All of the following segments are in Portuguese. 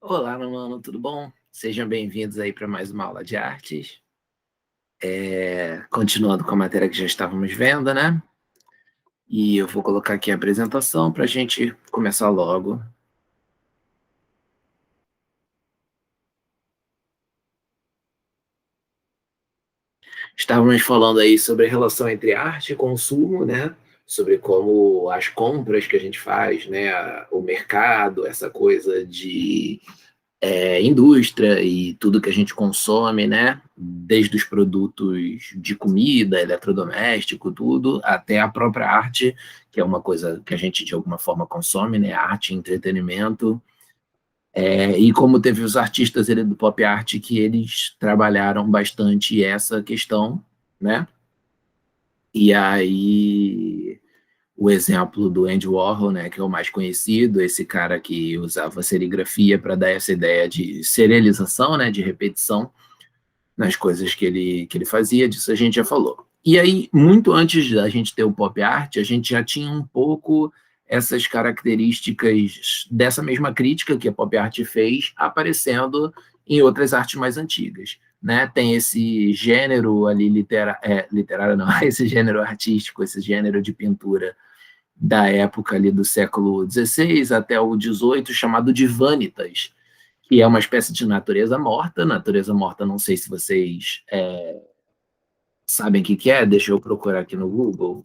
Olá, meu mano, tudo bom? Sejam bem-vindos aí para mais uma aula de artes. Continuando com a matéria que já estávamos vendo, né? E eu vou colocar aqui a apresentação para a gente começar logo. Estávamos falando aí sobre a relação entre arte e consumo, né? Sobre como as compras que a gente faz, né? O mercado, essa coisa de indústria e tudo que a gente consome, né? Desde os produtos de comida, eletrodoméstico, tudo, até a própria arte, que é uma coisa que a gente de alguma forma consome, né? Arte, entretenimento. E como teve os artistas do pop art que eles trabalharam bastante essa questão, né? E aí o exemplo do Andy Warhol, né, que é o mais conhecido, esse cara que usava serigrafia para dar essa ideia de serialização, né, de repetição nas coisas que ele fazia, disso a gente já falou. E aí, muito antes da gente ter o pop art, a gente já tinha um pouco essas características dessa mesma crítica que a pop art fez aparecendo em outras artes mais antigas. Né? Tem esse gênero ali literário não, esse gênero artístico, esse gênero de pintura da época ali do século XVI até o XVIII, chamado de vanitas, que é uma espécie de natureza morta. Natureza morta, não sei se vocês sabem o que é, deixa eu procurar aqui no Google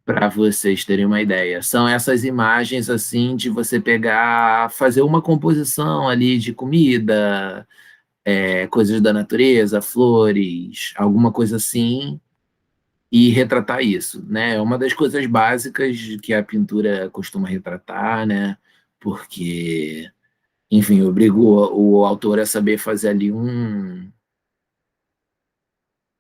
para vocês terem uma ideia. São essas imagens assim de você pegar, fazer uma composição ali de comida, coisas da natureza, flores, alguma coisa assim, e retratar isso, né? É uma das coisas básicas que a pintura costuma retratar, né? Porque, enfim, obriga o autor a saber fazer ali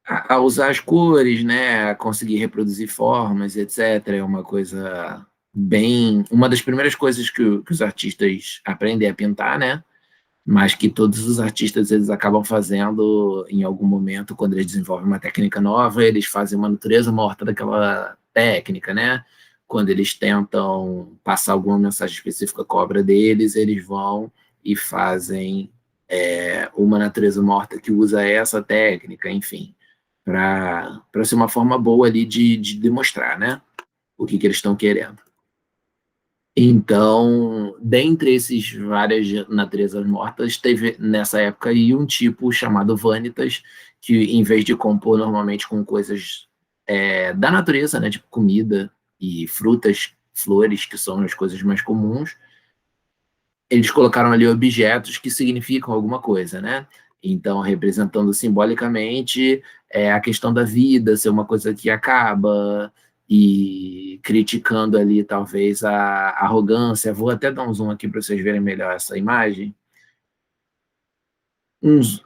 a usar as cores, né? A conseguir reproduzir formas, etc. É uma coisa bem, uma das primeiras coisas que os artistas aprendem a pintar, né? Mas que todos os artistas eles acabam fazendo em algum momento, quando eles desenvolvem uma técnica nova, eles fazem uma natureza morta daquela técnica, né? Quando eles tentam passar alguma mensagem específica com a obra deles, eles vão e fazem uma natureza morta que usa essa técnica, enfim, para ser uma forma boa ali de demonstrar, né? O que eles estão querendo. Então, dentre esses várias naturezas mortas, teve nessa época aí um tipo chamado vanitas, que em vez de compor normalmente com coisas da natureza, né, tipo comida e frutas, flores, que são as coisas mais comuns, eles colocaram ali objetos que significam alguma coisa, né? Então, representando simbolicamente a questão da vida ser uma coisa que acaba, e criticando ali talvez a arrogância. Vou até dar um zoom aqui para vocês verem melhor essa imagem. Uns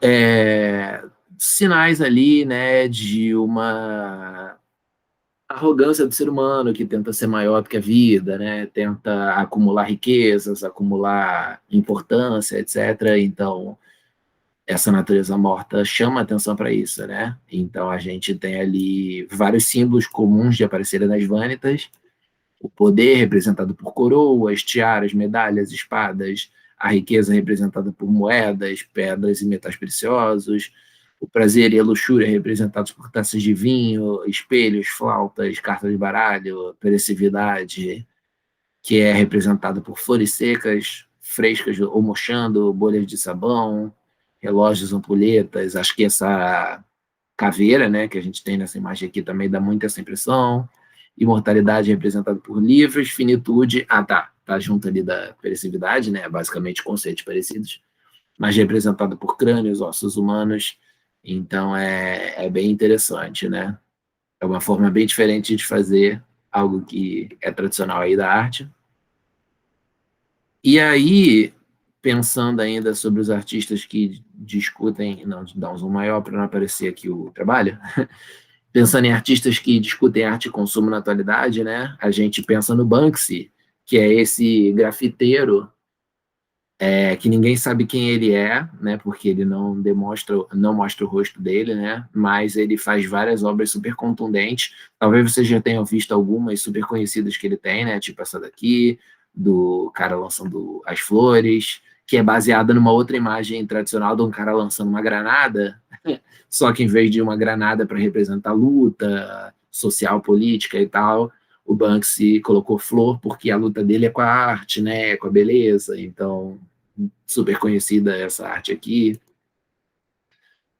sinais ali, né, de uma arrogância do ser humano que tenta ser maior do que a vida, né? Tenta acumular riquezas, acumular importância, etc. Então, essa natureza morta chama atenção para isso, né? Então, a gente tem ali vários símbolos comuns de aparecerem nas vanitas: o poder representado por coroas, tiaras, medalhas, espadas, a riqueza representada por moedas, pedras e metais preciosos, o prazer e a luxúria representados por taças de vinho, espelhos, flautas, cartas de baralho, perecividade, que é representada por flores secas, frescas ou murchando, bolhas de sabão, relógios, ampulhetas. Acho que essa caveira, né, que a gente tem nessa imagem aqui também dá muito essa impressão. Imortalidade representada por livros, finitude, tá junto ali da perecividade, né, basicamente conceitos parecidos, mas representada por crânios, ossos humanos. Então é bem interessante, né? É uma forma bem diferente de fazer algo que é tradicional aí da arte. E aí, pensando ainda sobre os artistas que discutem, não, dá um zoom maior para não aparecer aqui o trabalho, pensando em artistas que discutem arte e consumo na atualidade, né? A gente pensa no Banksy, que é esse grafiteiro que ninguém sabe quem ele é, né? Porque ele não mostra o rosto dele, né? Mas ele faz várias obras super contundentes. Talvez vocês já tenham visto algumas super conhecidas que ele tem, né? Tipo essa daqui, do cara lançando as flores, que é baseada numa outra imagem tradicional de um cara lançando uma granada, só que em vez de uma granada para representar luta social, política e tal, o Banksy colocou flor porque a luta dele é com a arte, né, com a beleza, então super conhecida essa arte aqui.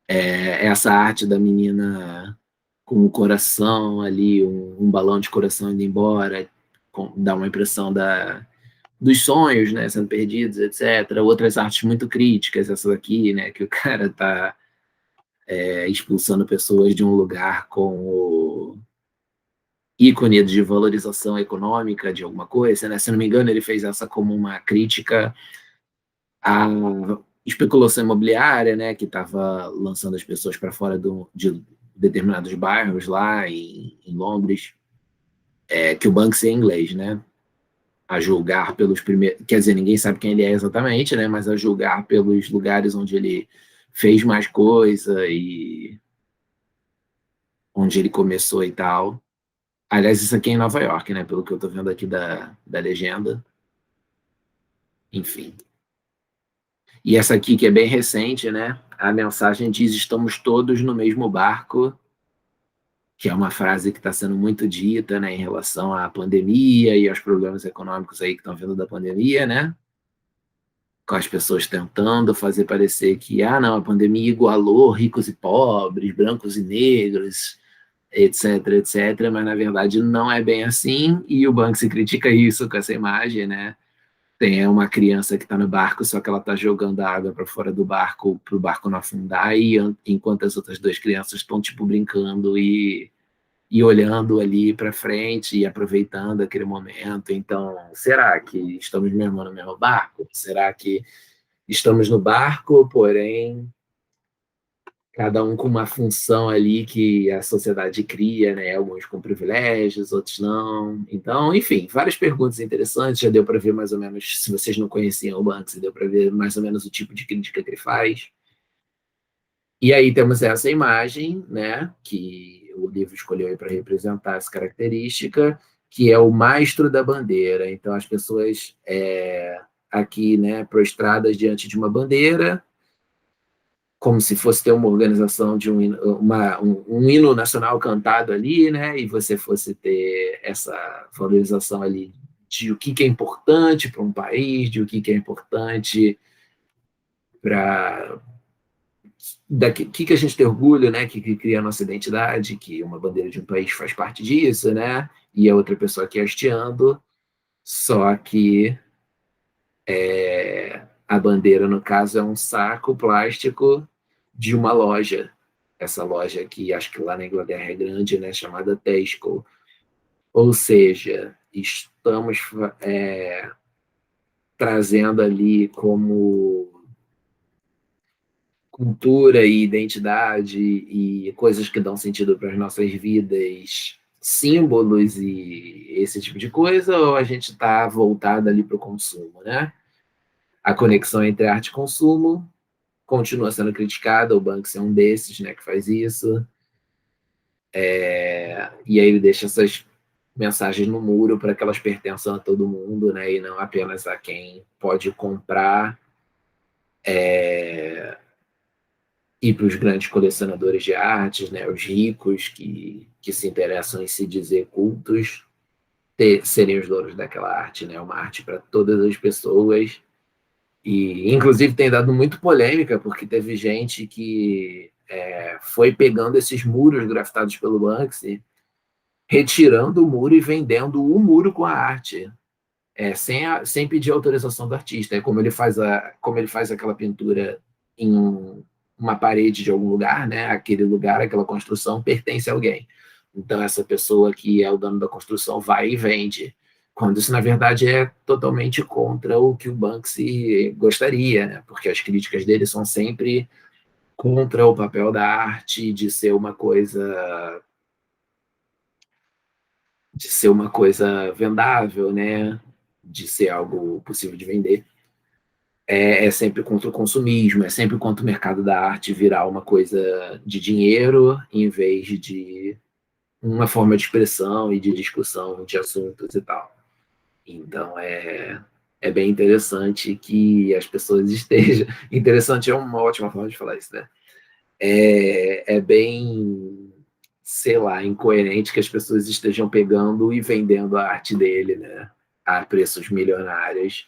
Essa arte da menina com o coração ali, um balão de coração indo embora, dá uma impressão dos sonhos, né, sendo perdidos, etc. Outras artes muito críticas, essa daqui, né, que o cara tá expulsando pessoas de um lugar com o ícone de valorização econômica de alguma coisa, né? Se não me engano, ele fez essa como uma crítica à especulação imobiliária, né, que estava lançando as pessoas para fora de determinados bairros lá em Londres, que o Banksy é inglês, né? A julgar pelos primeiros, quer dizer, ninguém sabe quem ele é exatamente, né? Mas a julgar pelos lugares onde ele fez mais coisa e onde ele começou e tal. Aliás, isso aqui é em Nova York, né? Pelo que eu tô vendo aqui da legenda. Enfim. E essa aqui, que é bem recente, né? A mensagem diz: estamos todos no mesmo barco, que é uma frase que está sendo muito dita, né, em relação à pandemia e aos problemas econômicos aí que estão vindo da pandemia, né? Com as pessoas tentando fazer parecer que, não, a pandemia igualou ricos e pobres, brancos e negros, etc, etc, mas na verdade não é bem assim, e o Banksy critica isso com essa imagem, né? Tem uma criança que está no barco, só que ela está jogando a água para fora do barco, para o barco não afundar, e enquanto as outras duas crianças estão, tipo, brincando e olhando ali para frente e aproveitando aquele momento. Então, será que estamos mesmo no mesmo barco? Será que estamos no barco, porém cada um com uma função ali que a sociedade cria, né? Alguns com privilégios, outros não. Então, enfim, várias perguntas interessantes. Já deu para ver mais ou menos, se vocês não conheciam o Banksy, deu para ver mais ou menos o tipo de crítica que ele faz. E aí temos essa imagem, né, que o livro escolheu para representar essa característica, que é o mastro da bandeira. Então, as pessoas aqui, né, prostradas diante de uma bandeira, como se fosse ter uma organização de um hino nacional cantado ali, né, e você fosse ter essa valorização ali de o que é importante para um país, de o que é importante para que a gente tem orgulho, né, que cria a nossa identidade, que uma bandeira de um país faz parte disso, né, e a outra pessoa aqui hasteando, só que a bandeira, no caso, é um saco plástico de uma loja. Essa loja aqui, acho que lá na Inglaterra é grande, né, chamada Tesco. Ou seja, estamos trazendo ali como cultura e identidade e coisas que dão sentido para as nossas vidas, símbolos e esse tipo de coisa, ou a gente está voltado ali para o consumo, né? A conexão entre arte e consumo continua sendo criticada, o Banksy é um desses, né, que faz isso, e aí ele deixa essas mensagens no muro para que elas pertençam a todo mundo, né, e não apenas a quem pode comprar, e para os grandes colecionadores de artes, né, os ricos que se interessam em se dizer cultos, serem os donos daquela arte, né, uma arte para todas as pessoas. E, inclusive, tem dado muito polêmica, porque teve gente que foi pegando esses muros grafitados pelo Banksy, retirando o muro e vendendo o muro com a arte, sem pedir autorização do artista. É como ele faz aquela pintura em uma parede de algum lugar, né? Aquele lugar, aquela construção pertence a alguém. Então, essa pessoa que é o dono da construção vai e vende, quando isso, na verdade, é totalmente contra o que o Banksy gostaria, né? Porque as críticas dele são sempre contra o papel da arte de ser uma coisa vendável, né? De ser algo possível de vender. É sempre contra o consumismo, é sempre contra o mercado da arte virar uma coisa de dinheiro em vez de uma forma de expressão e de discussão de assuntos e tal. Então, é bem interessante que as pessoas estejam... Interessante é uma ótima forma de falar isso, né? É bem, sei lá, incoerente que as pessoas estejam pegando e vendendo a arte dele, né? A preços milionários.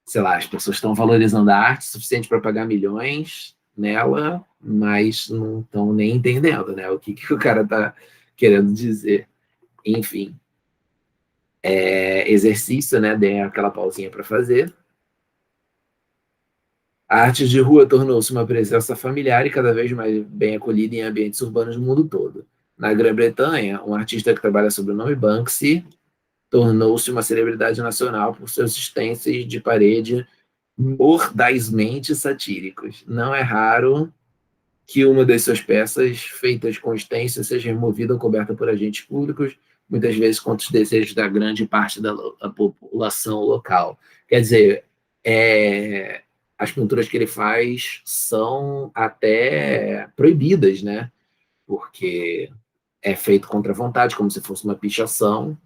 Sei lá, as pessoas estão valorizando a arte o suficiente para pagar milhões nela, mas não estão nem entendendo, né? O que o cara está querendo dizer. Enfim, exercício, né? Dei aquela pausinha para fazer. A arte de rua tornou-se uma presença familiar e cada vez mais bem acolhida em ambientes urbanos do mundo todo. Na Grã-Bretanha, um artista que trabalha sob o nome Banksy tornou-se uma celebridade nacional por seus stencils de parede mordazmente satíricos. Não é raro que uma das suas peças, feitas com stencil, seja removida ou coberta por agentes públicos, muitas vezes contra os desejos da grande parte da população local. Quer dizer, as pinturas que ele faz são até proibidas, né? Porque é feito contra a vontade, como se fosse uma pichação,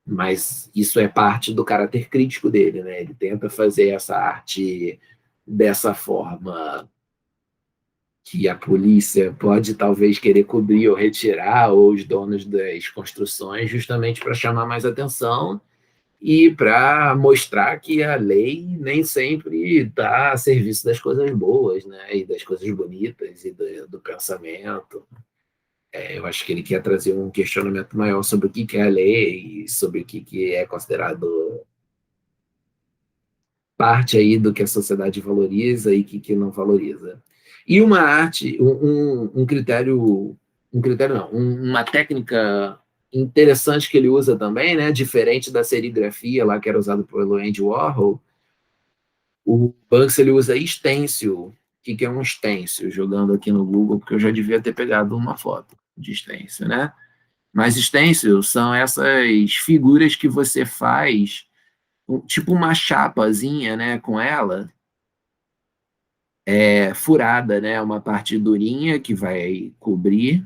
mas isso é parte do caráter crítico dele, né? Ele tenta fazer essa arte dessa forma que a polícia pode talvez querer cobrir ou retirar, ou os donos das construções, justamente para chamar mais atenção e para mostrar que a lei nem sempre está a serviço das coisas boas, né? E das coisas bonitas e do pensamento. Eu acho que ele quer trazer um questionamento maior sobre o que é a lei, sobre o que é considerado parte aí do que a sociedade valoriza e o que não valoriza. E uma arte, um critério, não, uma técnica interessante que ele usa também, né, diferente da serigrafia lá que era usado pelo Andy Warhol, o Banks ele usa stencil. O que é um stencil? Jogando aqui no Google, porque eu já devia ter pegado uma foto de stencil, né? Mas stencil são essas figuras que você faz, tipo uma chapazinha, né, com ela, furada, né, uma parte durinha que vai cobrir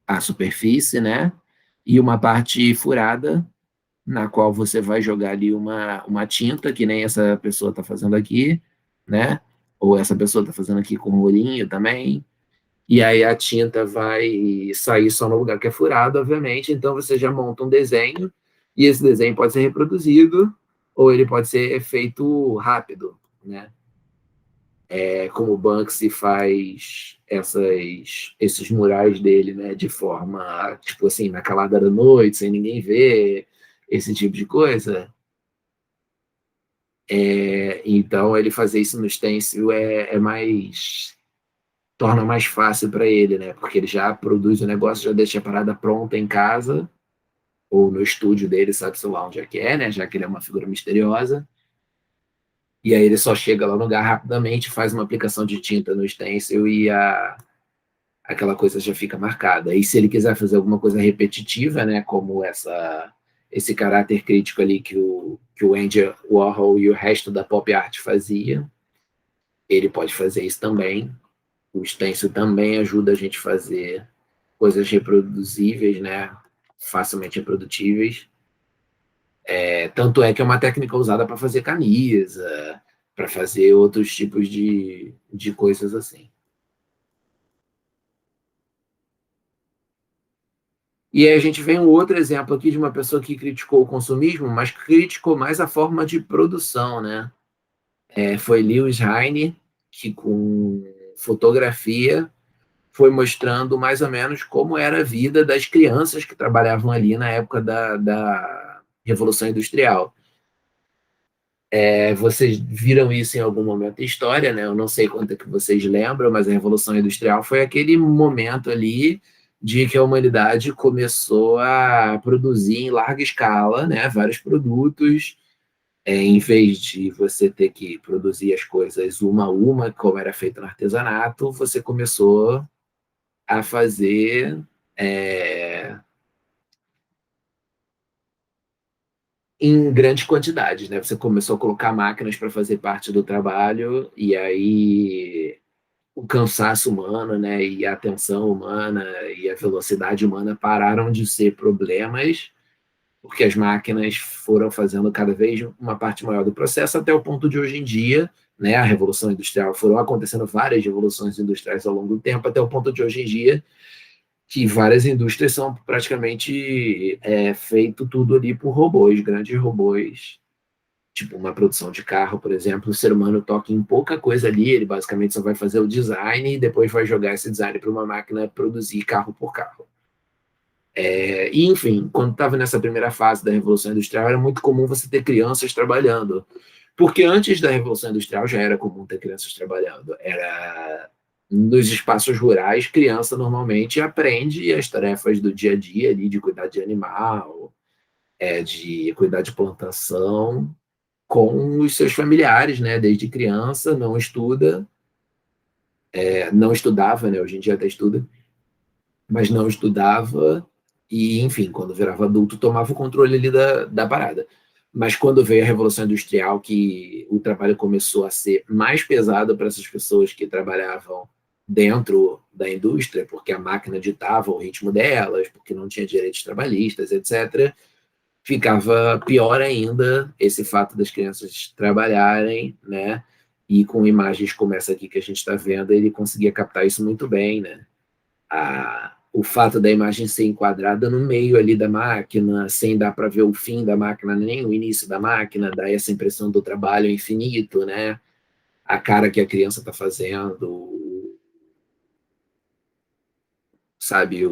a superfície, né, e uma parte furada na qual você vai jogar ali uma tinta, que nem essa pessoa está fazendo aqui, né, ou essa pessoa está fazendo aqui com um molhinho também, e aí a tinta vai sair só no lugar que é furado, obviamente, então você já monta um desenho, e esse desenho pode ser reproduzido, ou ele pode ser feito rápido, né? Como o Banksy faz esses murais dele, né, de forma, tipo assim, na calada da noite, sem ninguém ver, esse tipo de coisa. Então, ele fazer isso no stencil torna mais fácil para ele, né, porque ele já produz o negócio, já deixa a parada pronta em casa, ou no estúdio dele, sabe-se lá onde é que é, né, já que ele é uma figura misteriosa, e aí ele só chega lá no lugar rapidamente, faz uma aplicação de tinta no stencil e aquela coisa já fica marcada. E se ele quiser fazer alguma coisa repetitiva, né, como esse caráter crítico ali que o Andy Warhol e o resto da pop art fazia, ele pode fazer isso também. O stencil também ajuda a gente a fazer coisas reproduzíveis, né, facilmente reprodutíveis. Tanto é que é uma técnica usada para fazer camisa, para fazer outros tipos de coisas assim. E aí a gente vê um outro exemplo aqui de uma pessoa que criticou o consumismo, mas criticou mais a forma de produção, né? Foi Lewis Hine, que com fotografia foi mostrando mais ou menos como era a vida das crianças que trabalhavam ali na época da Revolução Industrial. Vocês viram isso em algum momento da história, né? Eu não sei quanto é que vocês lembram, mas a Revolução Industrial foi aquele momento ali de que a humanidade começou a produzir em larga escala, né, vários produtos, em vez de você ter que produzir as coisas uma a uma, como era feito no artesanato, você começou a fazer é, em grandes quantidades, né? Você começou a colocar máquinas para fazer parte do trabalho, e aí o cansaço humano, né, e a atenção humana e a velocidade humana pararam de ser problemas porque as máquinas foram fazendo cada vez uma parte maior do processo, até o ponto de hoje em dia, né, a Revolução Industrial, foram acontecendo várias revoluções industriais ao longo do tempo, até o ponto de hoje em dia, que várias indústrias são praticamente feito tudo ali por robôs, grandes robôs, tipo uma produção de carro, por exemplo, o ser humano toca em pouca coisa ali, ele basicamente só vai fazer o design e depois vai jogar esse design para uma máquina produzir carro por carro. E, enfim, quando estava nessa primeira fase da Revolução Industrial, era muito comum você ter crianças trabalhando. Porque antes da Revolução Industrial já era comum ter crianças trabalhando. Era nos espaços rurais, criança normalmente aprende as tarefas do dia a dia ali, de cuidar de animal, de cuidar de plantação, com os seus familiares, né? Desde criança, não estuda, não estudava, né? Hoje em dia até estuda, mas não estudava e, enfim, quando virava adulto, tomava o controle ali da parada. Mas quando veio a Revolução Industrial, que o trabalho começou a ser mais pesado para essas pessoas que trabalhavam dentro da indústria, porque a máquina ditava o ritmo delas, porque não tinha direitos trabalhistas, etc., ficava pior ainda esse fato das crianças trabalharem, né? E com imagens como essa aqui que a gente está vendo, ele conseguia captar isso muito bem, né? O fato da imagem ser enquadrada no meio ali da máquina, sem dar para ver o fim da máquina, nem o início da máquina, dá essa impressão do trabalho infinito, né? A cara que a criança está fazendo, sabe,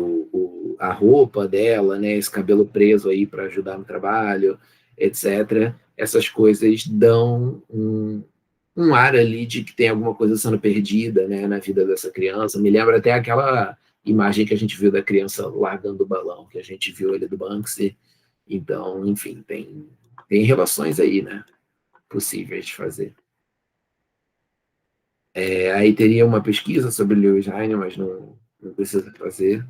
a roupa dela, né? Esse cabelo preso aí para ajudar no trabalho, etc. Essas coisas dão um ar ali de que tem alguma coisa sendo perdida, né, na vida dessa criança. Me lembra até aquela imagem que a gente viu da criança largando o balão, que a gente viu ali do Banksy. Então, enfim, tem relações aí, né, possíveis de fazer. Aí teria uma pesquisa sobre Lewis Hine, mas não precisa fazer.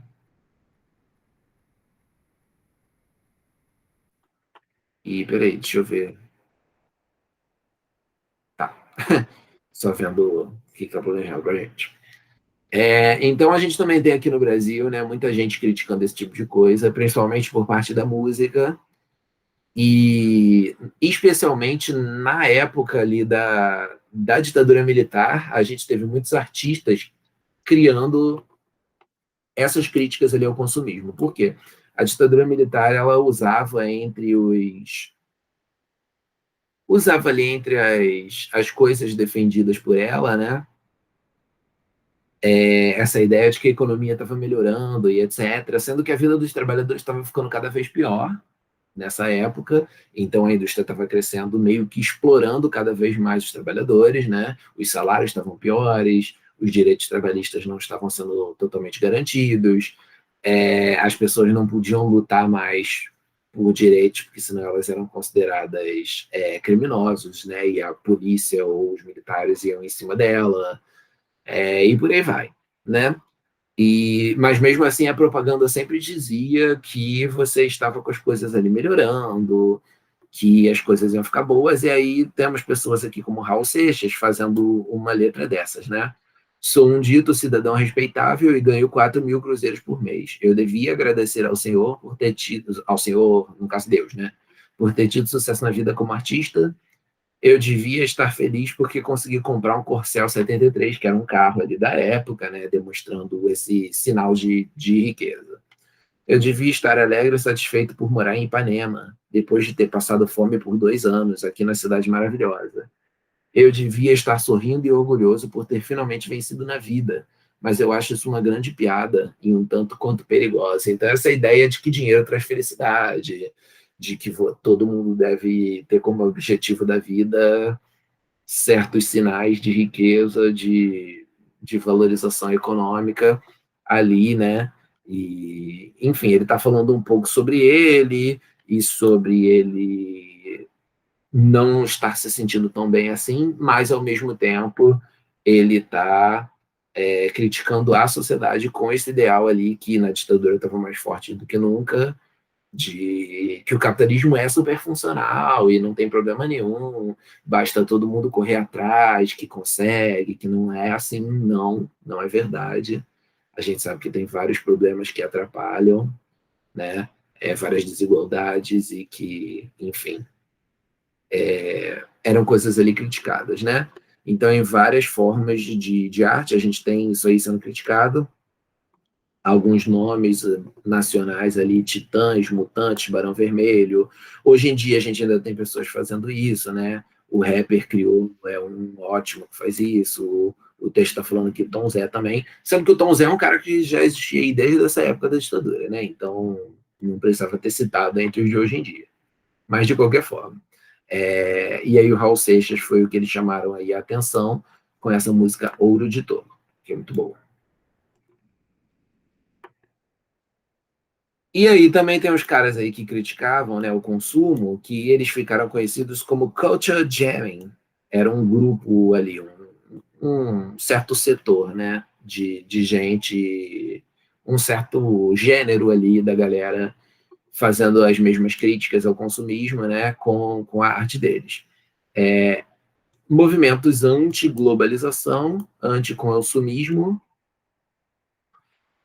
E peraí, deixa eu ver. Tá. Só vendo o que está planejado pra gente. Então a gente também tem aqui no Brasil, né, muita gente criticando esse tipo de coisa, principalmente por parte da música, e especialmente na época ali da ditadura militar, a gente teve muitos artistas criando essas críticas ali ao consumismo. Por quê? A ditadura militar, ela usava ali entre as coisas defendidas por ela, né, essa ideia de que a economia estava melhorando e etc., sendo que a vida dos trabalhadores estava ficando cada vez pior nessa época, então a indústria estava crescendo, meio que explorando cada vez mais os trabalhadores, né? Os salários estavam piores, os direitos trabalhistas não estavam sendo totalmente garantidos, as pessoas não podiam lutar mais por direitos, porque senão elas eram consideradas criminosos, né? E a polícia ou os militares iam em cima dela, e por aí vai, né? Mas mesmo assim a propaganda sempre dizia que você estava com as coisas ali melhorando, que as coisas iam ficar boas, e aí temos pessoas aqui como Raul Seixas fazendo uma letra dessas, né? Sou um dito cidadão respeitável e ganho 4.000 cruzeiros por mês. Eu devia agradecer ao Senhor por ter tido, ao Senhor, no caso Deus, né? Por ter tido sucesso na vida como artista. Eu devia estar feliz porque consegui comprar um Corcel 73, que era um carro ali da época, né, demonstrando esse sinal de riqueza. Eu devia estar alegre e satisfeito por morar em Ipanema, depois de ter passado fome por 2 anos aqui na cidade maravilhosa. Eu devia estar sorrindo e orgulhoso por ter finalmente vencido na vida, mas eu acho isso uma grande piada e um tanto quanto perigosa. Então, essa ideia de que dinheiro traz felicidade, de que todo mundo deve ter como objetivo da vida certos sinais de riqueza, de valorização econômica ali, né? E, enfim, ele está falando um pouco sobre ele e sobre ele não estar se sentindo tão bem assim, mas ao mesmo tempo ele está criticando a sociedade com esse ideal ali que na ditadura estava mais forte do que nunca, de que o capitalismo é super funcional e não tem problema nenhum, basta todo mundo correr atrás, que consegue, que não é assim, não é verdade. A gente sabe que tem vários problemas que atrapalham, né? várias desigualdades e que, enfim, eram coisas ali criticadas, né? Então, em várias formas de arte, a gente tem isso aí sendo criticado. Alguns nomes nacionais ali, Titãs, Mutantes, Barão Vermelho. Hoje em dia, a gente ainda tem pessoas fazendo isso, né? O rapper criou, um ótimo que faz isso. O texto está falando que o Tom Zé também. Sendo que o Tom Zé é um cara que já existia aí desde essa época da ditadura, né? Então, não precisava ter citado entre os de hoje em dia. Mas, de qualquer forma. E aí o Raul Seixas foi o que eles chamaram aí a atenção com essa música Ouro de Tolo, que é muito boa. E aí também tem os caras aí que criticavam, né, o consumo, que eles ficaram conhecidos como Culture Jamming. Era um grupo ali, um certo setor, né, de gente, um certo gênero ali da galera fazendo as mesmas críticas ao consumismo, né, com a arte deles. Movimentos anti-globalização, anti-consumismo,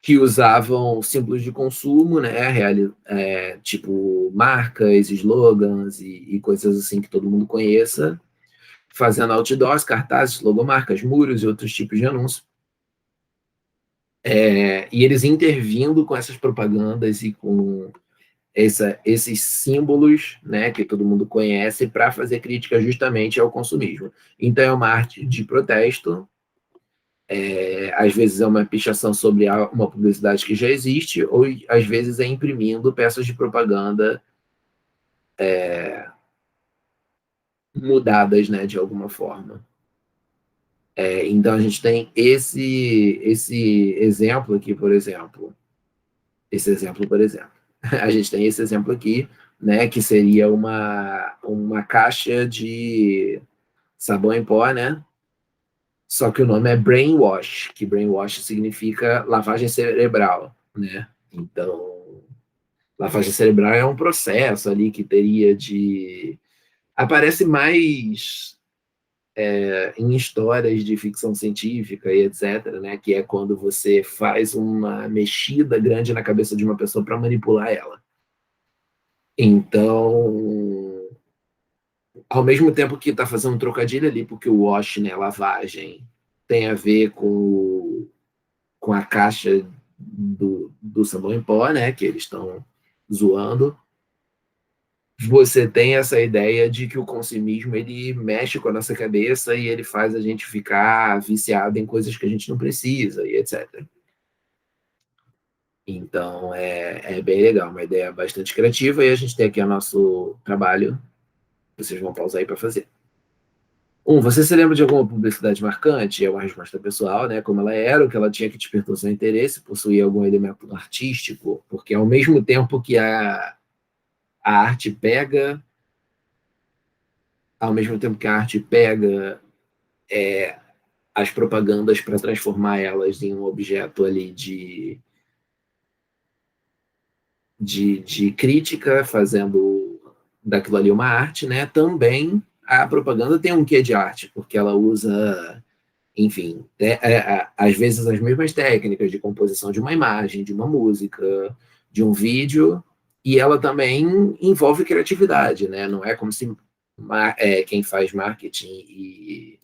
que usavam símbolos de consumo, né, tipo marcas, slogans e coisas assim que todo mundo conheça, fazendo outdoors, cartazes, logomarcas, muros e outros tipos de anúncios. E eles intervindo com essas propagandas e com esses símbolos, né, que todo mundo conhece, para fazer crítica justamente ao consumismo. Então é uma arte de protesto, às vezes é uma pichação sobre uma publicidade que já existe, ou às vezes é imprimindo peças de propaganda mudadas, né, de alguma forma. Então a gente tem esse exemplo aqui, por exemplo. A gente tem esse exemplo aqui, né, que seria uma caixa de sabão em pó, né? Só que o nome é brainwash, que brainwash significa lavagem cerebral, né? Então, lavagem cerebral é um processo ali que teria de... Aparece mais em histórias de ficção científica e etc., né? Que é quando você faz uma mexida grande na cabeça de uma pessoa para manipular ela. Então, ao mesmo tempo que está fazendo um trocadilho ali, porque o wash, né, lavagem, tem a ver com a caixa do sabão em pó, né, que eles estão zoando, você tem essa ideia de que o consumismo ele mexe com a nossa cabeça e ele faz a gente ficar viciado em coisas que a gente não precisa e etc. Então é bem legal, uma ideia bastante criativa e a gente tem aqui o nosso trabalho, vocês vão pausar aí para fazer. Você se lembra de alguma publicidade marcante? É uma resposta pessoal, né? Como ela era, o que ela tinha que despertou seu interesse, possuía algum elemento artístico, porque ao mesmo tempo que a arte pega, ao mesmo tempo que a arte pega as propagandas para transformar elas em um objeto ali de crítica, fazendo daquilo ali uma arte, né? Também a propaganda tem um quê de arte, porque ela usa, enfim, às vezes as mesmas técnicas de composição de uma imagem, de uma música, de um vídeo, e ela também envolve criatividade, né? Não é como se quem faz marketing e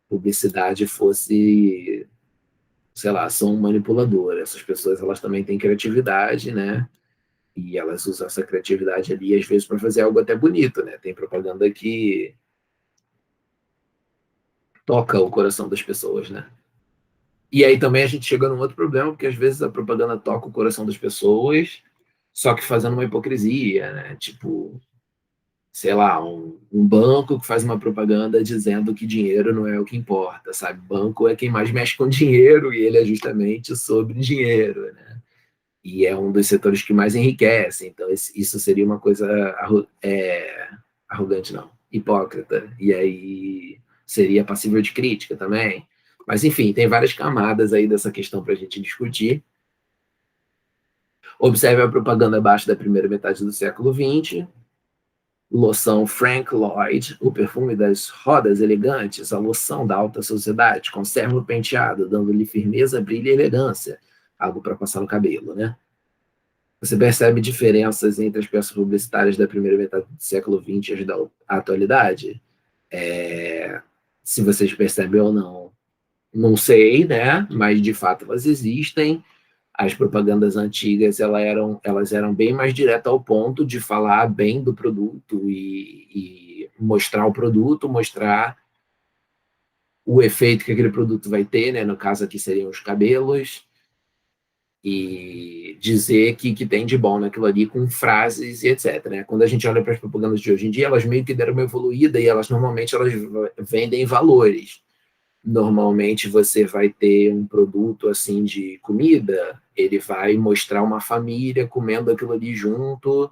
publicidade fosse, sei lá, só um manipulador. Essas pessoas, elas também têm criatividade, né? E elas usam essa criatividade ali, às vezes, para fazer algo até bonito, né? Tem propaganda que toca o coração das pessoas, né? E aí também a gente chega num outro problema, porque às vezes a propaganda toca o coração das pessoas, só que fazendo uma hipocrisia, né? Tipo, sei lá, um banco que faz uma propaganda dizendo que dinheiro não é o que importa, sabe? Banco é quem mais mexe com dinheiro e ele é justamente sobre dinheiro, né? E é um dos setores que mais enriquece, então isso seria uma coisa arrogante, não, hipócrita, e aí seria passível de crítica também. Mas, enfim, tem várias camadas aí dessa questão para a gente discutir. Observe a propaganda abaixo da primeira metade do século XX, loção Frank Lloyd, o perfume das rodas elegantes, a loção da alta sociedade, conserva o penteado, dando-lhe firmeza, brilho e elegância, algo para passar no cabelo, né? Você percebe diferenças entre as peças publicitárias da primeira metade do século XX e as da atualidade? Se vocês percebem ou não, não sei, né? Mas de fato elas existem. As propagandas antigas elas eram bem mais diretas ao ponto de falar bem do produto e mostrar o produto, mostrar o efeito que aquele produto vai ter, né? No caso aqui seriam os cabelos, e dizer que tem de bom naquilo ali com frases e etc. Né? Quando a gente olha para as propagandas de hoje em dia, elas meio que deram uma evoluída e elas normalmente elas vendem valores. Normalmente você vai ter um produto assim de comida, ele vai mostrar uma família comendo aquilo ali junto,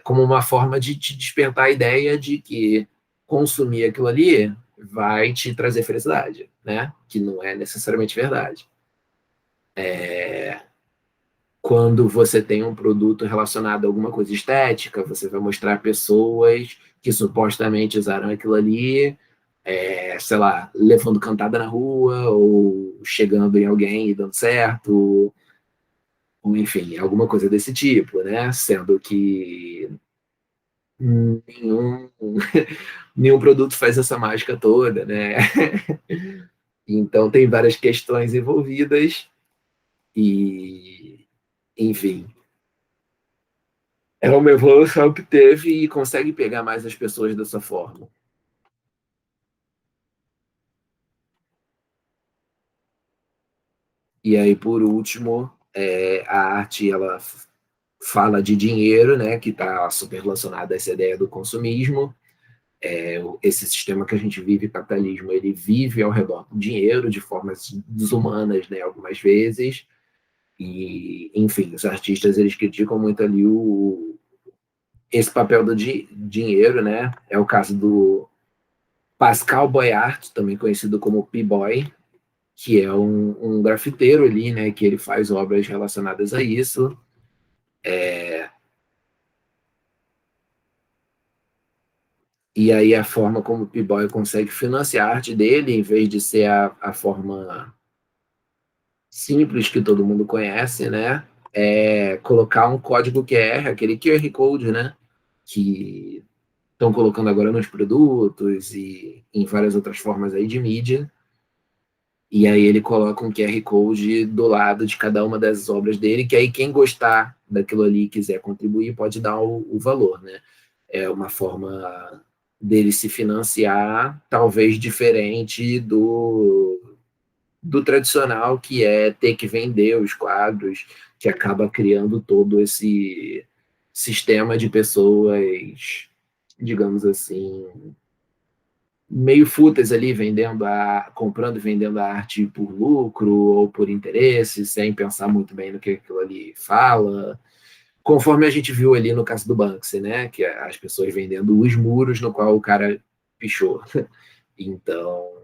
como uma forma de te despertar a ideia de que consumir aquilo ali vai te trazer felicidade, né? Que não é necessariamente verdade. Quando você tem um produto relacionado a alguma coisa estética, você vai mostrar pessoas que supostamente usaram aquilo ali, sei lá, levando cantada na rua, ou chegando em alguém e dando certo, ou enfim, alguma coisa desse tipo, né? Sendo que nenhum, nenhum produto faz essa mágica toda, né? Então tem várias questões envolvidas e, enfim, é uma evolução que teve e consegue pegar mais as pessoas dessa forma. E aí, por último, a arte ela fala de dinheiro, né, que está super relacionada a essa ideia do consumismo. Esse sistema que a gente vive, capitalismo, ele vive ao redor do dinheiro de formas desumanas, né, algumas vezes. E, enfim, os artistas eles criticam muito ali esse papel do dinheiro, né? É o caso do Pascal Boyart, também conhecido como P-Boy, que é um grafiteiro ali, né? Que ele faz obras relacionadas a isso. E aí a forma como o P-Boy consegue financiar a arte dele, em vez de ser a forma simples que todo mundo conhece, né? É colocar um código QR, aquele QR Code, né? Que estão colocando agora nos produtos e em várias outras formas aí de mídia. E aí ele coloca um QR Code do lado de cada uma das obras dele, que aí quem gostar daquilo ali e quiser contribuir pode dar o valor, né? É uma forma dele se financiar, talvez diferente do tradicional, que é ter que vender os quadros, que acaba criando todo esse sistema de pessoas, digamos assim, meio fúteis ali, comprando e vendendo a arte por lucro ou por interesse, sem pensar muito bem no que aquilo ali fala. Conforme a gente viu ali no caso do Banksy, né? Que é as pessoas vendendo os muros no qual o cara pichou. Então,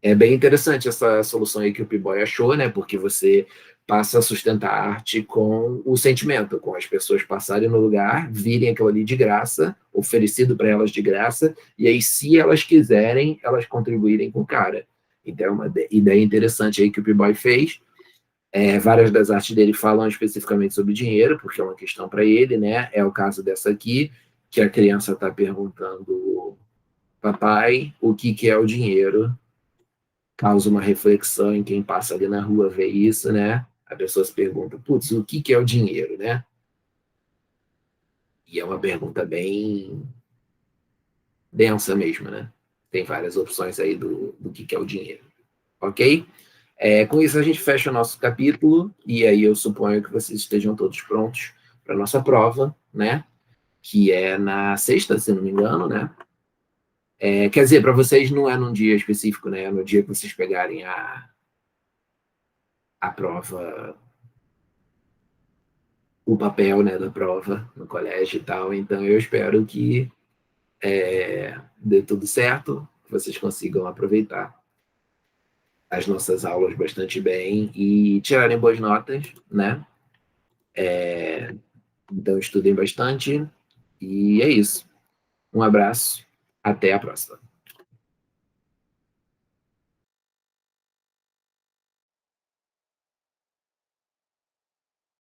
é bem interessante essa solução aí que o P-Boy achou, né? Porque você passa a sustentar a arte com o sentimento, com as pessoas passarem no lugar, virem aquilo ali de graça, oferecido para elas de graça, e aí, se elas quiserem, elas contribuírem com o cara. Então, é uma ideia interessante aí que o P-Boy fez. Várias das artes dele falam especificamente sobre dinheiro, porque é uma questão para ele, né? É o caso dessa aqui, que a criança está perguntando, papai, o que é o dinheiro? Causa uma reflexão em quem passa ali na rua vê isso, né? A pessoa se pergunta, putz, o que é o dinheiro, né? E é uma pergunta bem densa mesmo, né? Tem várias opções aí do que é o dinheiro, ok? Com isso a gente fecha o nosso capítulo e aí eu suponho que vocês estejam todos prontos para a nossa prova, né? Que é na sexta, se não me engano, né? Quer dizer, para vocês não é num dia específico, né? É no dia que vocês pegarem a prova, o papel, né, da prova no colégio e tal. Então eu espero que dê tudo certo, que vocês consigam aproveitar as nossas aulas bastante bem e tirarem boas notas, né? Então estudem bastante e é isso. Um abraço, até a próxima.